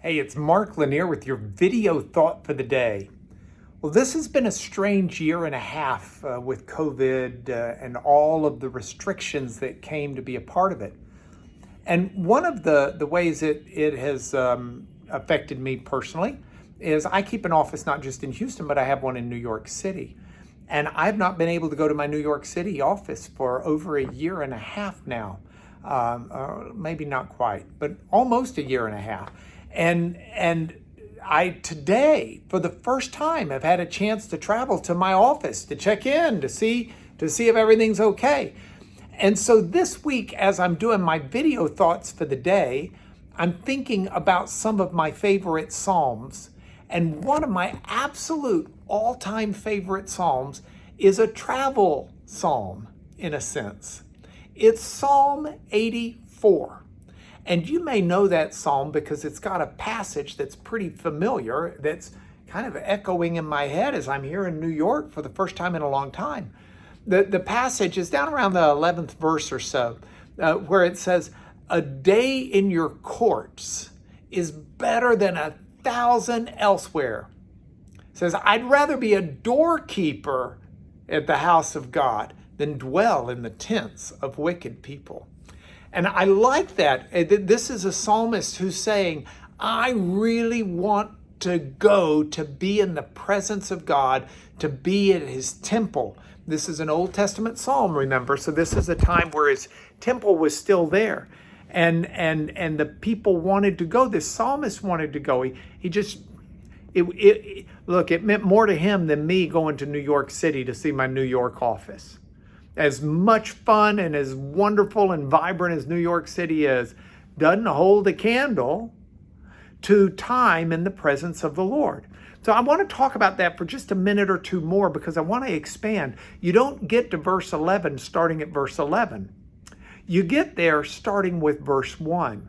Hey, it's Mark Lanier with your video thought for the day. Well, this has been a strange year and a half with COVID and all of the restrictions that came to be a part of it. And one of the ways it has affected me personally is I keep an office not just in Houston, but I have one in New York City. And I've not been able to go to my New York City office for over a year and a half now. Maybe not quite, but almost a year and a half. And I today, for the first time, have had a chance to travel to my office to check in, to see if everything's okay. And so this week, as I'm doing my video thoughts for the day, I'm thinking about some of my favorite Psalms. And one of my absolute all-time favorite Psalms is a travel Psalm, in a sense. It's Psalm 84. And you may know that Psalm because it's got a passage that's pretty familiar, that's kind of echoing in my head as I'm here in New York for the first time in a long time. The passage is down around the 11th verse or so, where it says, "A day in your courts is better than 1,000 elsewhere." It says, "I'd rather be a doorkeeper at the house of God than dwell in the tents of wicked people." And I like that. This is a psalmist who's saying, I really want to go to be in the presence of God, to be at his temple. This is an Old Testament psalm, remember? So this is a time where his temple was still there. And the people wanted to go. This psalmist wanted to go. Look, it meant more to him than me going to New York City to see my New York office. As much fun and as wonderful and vibrant as New York City is, doesn't hold a candle to time in the presence of the Lord. So I want to talk about that for just a minute or two more because I want to expand. You don't get to verse 11 starting at verse 11. You get there starting with verse 1.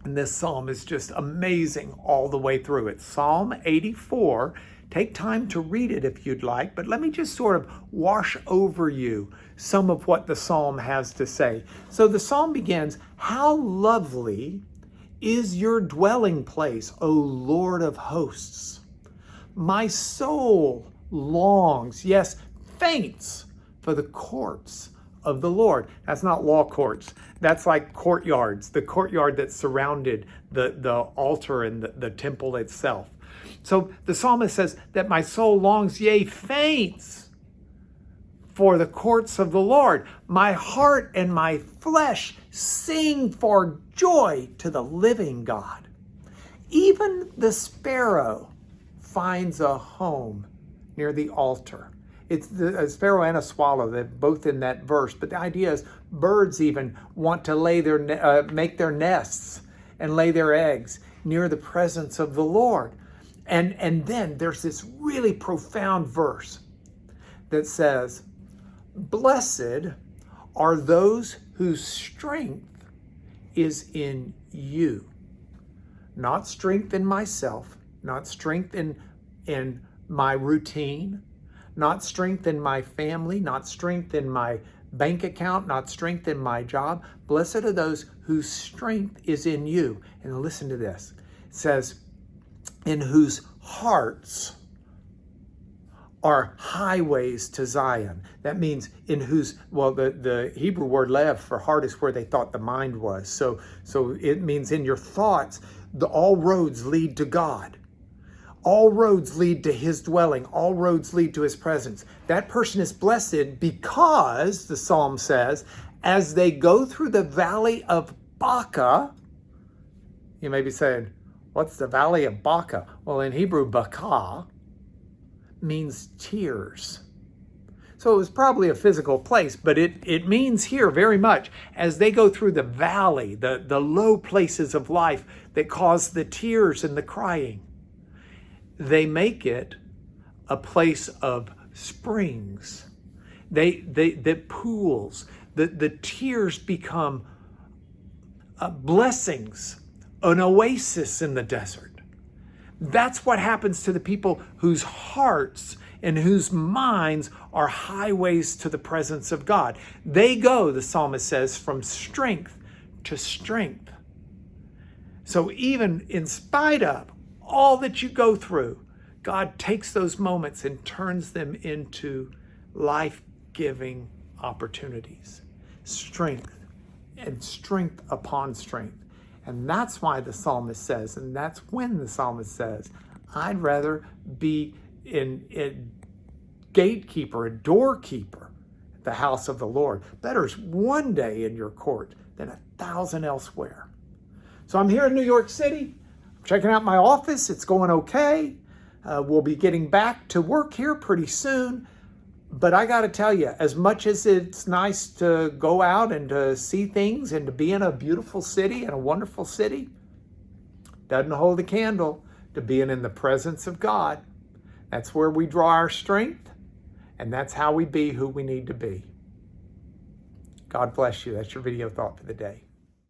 And this psalm is just amazing all the way through. It's Psalm 84. Take time to read it if you'd like, but let me just sort of wash over you some of what the psalm has to say. So the psalm begins, "How lovely is your dwelling place, O Lord of hosts. My soul longs, yes, faints for the courts of the Lord." That's not law courts. That's like courtyards, the courtyard that surrounded the altar and the temple itself. So the psalmist says that my soul longs, yea, faints for the courts of the Lord. My heart and my flesh sing for joy to the living God. Even the sparrow finds a home near the altar. It's a sparrow and a swallow, they're both in that verse. But the idea is birds even want to make their nests and lay their eggs near the presence of the Lord. And then there's this really profound verse that says, "Blessed are those whose strength is in you." Not strength in myself, not strength in my routine, not strength in my family, not strength in my bank account, not strength in my job. Blessed are those whose strength is in you. And listen to this. It says, "In whose hearts are highways to Zion." That means in whose, well, the Hebrew word lev for heart is where they thought the mind was. So it means in your thoughts, all roads lead to God. All roads lead to his dwelling. All roads lead to his presence. That person is blessed because, the psalm says, as they go through the valley of Baca. You may be saying, what's the valley of Baca? Well, in Hebrew, Baca means tears. So it was probably a physical place, but it means here very much as they go through the valley, the low places of life that cause the tears and the crying. They make it a place of springs. The pools, the tears become blessings, an oasis in the desert. That's what happens to the people whose hearts and whose minds are highways to the presence of God. They go, the psalmist says, from strength to strength. So even in spite of all that you go through, God takes those moments and turns them into life-giving opportunities, strength, and strength upon strength. And that's why the psalmist says, and that's when the psalmist says, I'd rather be a gatekeeper, a doorkeeper at the house of the Lord. Better is one day in your court than 1,000 elsewhere. So I'm here in New York City. I'm checking out my office. It's going okay. We'll be getting back to work here pretty soon. But I got to tell you, as much as it's nice to go out and to see things and to be in a beautiful city and a wonderful city, doesn't hold a candle to being in the presence of God. That's where we draw our strength, and that's how we be who we need to be. God bless you. That's your video thought for the day.